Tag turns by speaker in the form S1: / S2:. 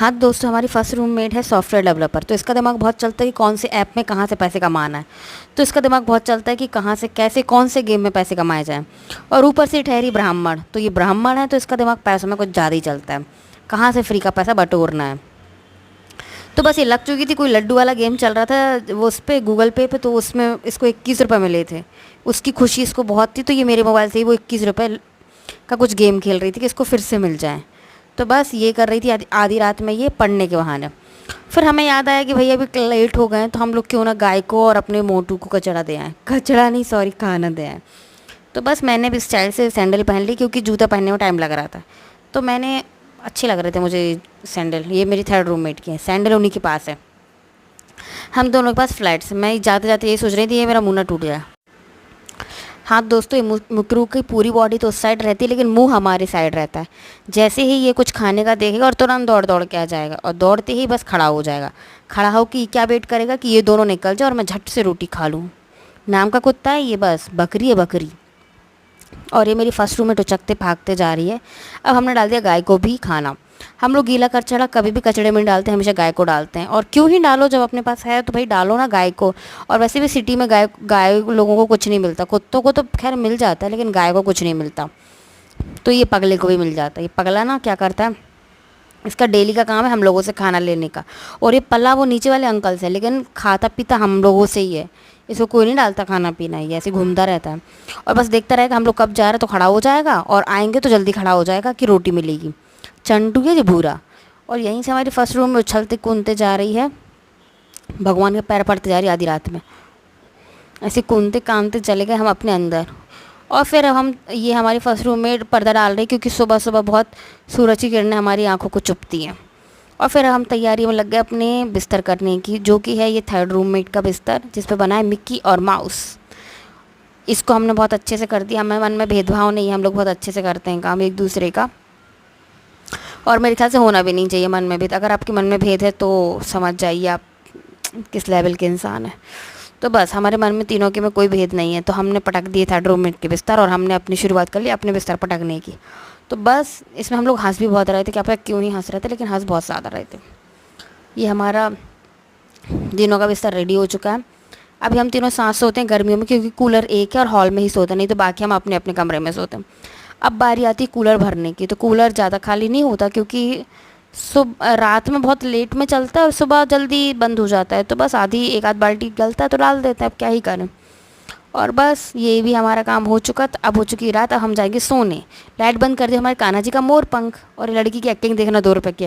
S1: हाँ दोस्तों, हमारी फर्स्ट रूममेट है सॉफ्टवेयर डेवलपर। तो इसका दिमाग बहुत चलता है कि कौन से ऐप में कहाँ से पैसे कमाना है। तो इसका दिमाग बहुत चलता है कि कहाँ से कैसे कौन से गेम में पैसे कमाए जाएं। और ऊपर से ठहरी ब्राह्मण, तो ये ब्राह्मण है तो इसका दिमाग पैसों में कुछ ज़्यादा ही चलता है, कहाँ से फ्री का पैसा बटोरना है। तो बस ये लग चुकी थी, कोई लड्डू वाला गेम चल रहा था वो उस पर गूगल पे तो उसमें इसको 21 रुपये मिले थे। उसकी खुशी इसको बहुत थी, तो ये मेरे मोबाइल से ही वो 21 रुपये का कुछ गेम खेल रही थी कि इसको फिर से मिल जाए। तो बस ये कर रही थी आधी आधी रात में ये पढ़ने के बहाने। फिर हमें याद आया कि भैया अभी लेट हो गए हैं, तो हम लोग क्यों ना गाय को और अपने मोटू को कचड़ा दे आएँ, कचड़ा नहीं सॉरी खाना दे आएँ। तो बस मैंने भी स्टाइल से सैंडल पहन ली, क्योंकि जूता पहनने में टाइम लग रहा था। तो मैंने अच्छे लग रहे थे मुझे सैंडल। ये मेरी थर्ड रूममेट की है, सैंडल उन्हीं के पास है। हम दोनों के पास फ्लैट्स। मैं जाते जाते ये सोच रही थी ये मेरा मुँह ना टूट जाए। हाँ दोस्तों, ये मुकरू की पूरी बॉडी तो उस साइड रहती है, लेकिन मुंह हमारी साइड रहता है। जैसे ही ये कुछ खाने का देखेगा और तुरंत दौड़ दौड़ के आ जाएगा, और दौड़ते ही बस खड़ा हो जाएगा। खड़ा हो कि क्या वेट करेगा कि ये दोनों निकल जाए और मैं झट से रोटी खा लूँ। नाम का कुत्ता है ये, बस बकरी है बकरी। और ये मेरी फर्स्ट रूम में टुचकते भागते जा रही है। अब हमने डाल दिया गाय को भी खाना। हम लोग गीला कचड़ा कभी भी कचड़े में डालते हैं, हमेशा गाय को डालते हैं। और क्यों ही डालो, जब अपने पास है तो भाई डालो ना गाय को। और वैसे भी सिटी में गाय गाय लोगों को कुछ नहीं मिलता। कुत्तों को तो खैर मिल जाता है, लेकिन गाय को कुछ नहीं मिलता। तो ये पगले को भी मिल जाता है। ये पगला ना क्या करता है, इसका डेली का काम है हम लोगों से खाना लेने का। और ये पल्ला वो नीचे वाले अंकल से, लेकिन खाता पीता हम लोगों से ही है। इसको कोई नहीं डालता खाना पीना, ये ऐसे घूमता रहता है। और बस देखता रहेगा हम लोग कब जा रहे हैं तो खड़ा हो जाएगा, और आएंगे तो जल्दी खड़ा हो जाएगा कि रोटी मिलेगी। चंटू है ये भूरा। और यहीं से हमारी फर्स्ट रूम में उछलते कूदते जा रही है, भगवान के पैर पड़ते जा रही है आधी रात में। ऐसे कूदते कांदते चले गए हम अपने अंदर। और फिर हम ये हमारी फर्स्ट रूम में पर्दा डाल रहे, क्योंकि सुबह सुबह बहुत सूरज की किरणें हमारी आंखों को चुभती हैं। और फिर हम तैयारी में लग गए अपने बिस्तर करने की, जो कि है ये थर्ड रूममेट का बिस्तर, जिस पे बना है मिक्की और माउस। इसको हमने बहुत अच्छे से कर दिया। हमें मन में भेदभाव नहीं है, हम लोग बहुत अच्छे से करते हैं काम एक दूसरे का। और मेरे ख्याल से होना भी नहीं चाहिए मन में भेद। अगर आपके मन में भेद है तो समझ जाइए आप किस लेवल के इंसान हैं। तो बस हमारे मन में तीनों के में कोई भेद नहीं है। तो हमने पटक दिए थर्ड रूममेट के बिस्तर, और हमने अपनी शुरुआत कर ली अपने बिस्तर पटकने की। तो बस इसमें हम लोग हंस भी बहुत रहे थे, क्या पता क्यों नहीं हंस रहे थे, लेकिन हंस बहुत ज़्यादा रहे थे। ये हमारा दिनों का बिस्तर रेडी हो चुका है। अभी हम तीनों साथ सोते हैं गर्मियों में, क्योंकि कूलर एक है और हॉल में ही सोते हैं, नहीं तो बाकी हम अपने अपने कमरे में सोते हैं। अब बारी आती है कूलर भरने की। तो कूलर ज़्यादा खाली नहीं होता, क्योंकि रात में बहुत लेट में चलता है और सुबह जल्दी बंद हो जाता है। तो बस आधी एक आध बाल्टी गलता है तो डाल देते हैं, अब क्या ही करें। और बस ये भी हमारा काम हो चुका। तो अब हो चुकी रात, अब हम जाएंगे सोने। लाइट बंद कर दी हमारे कान्हा जी का मोर पंख। और ये लड़की की एक्टिंग देखना, 2 रुपए की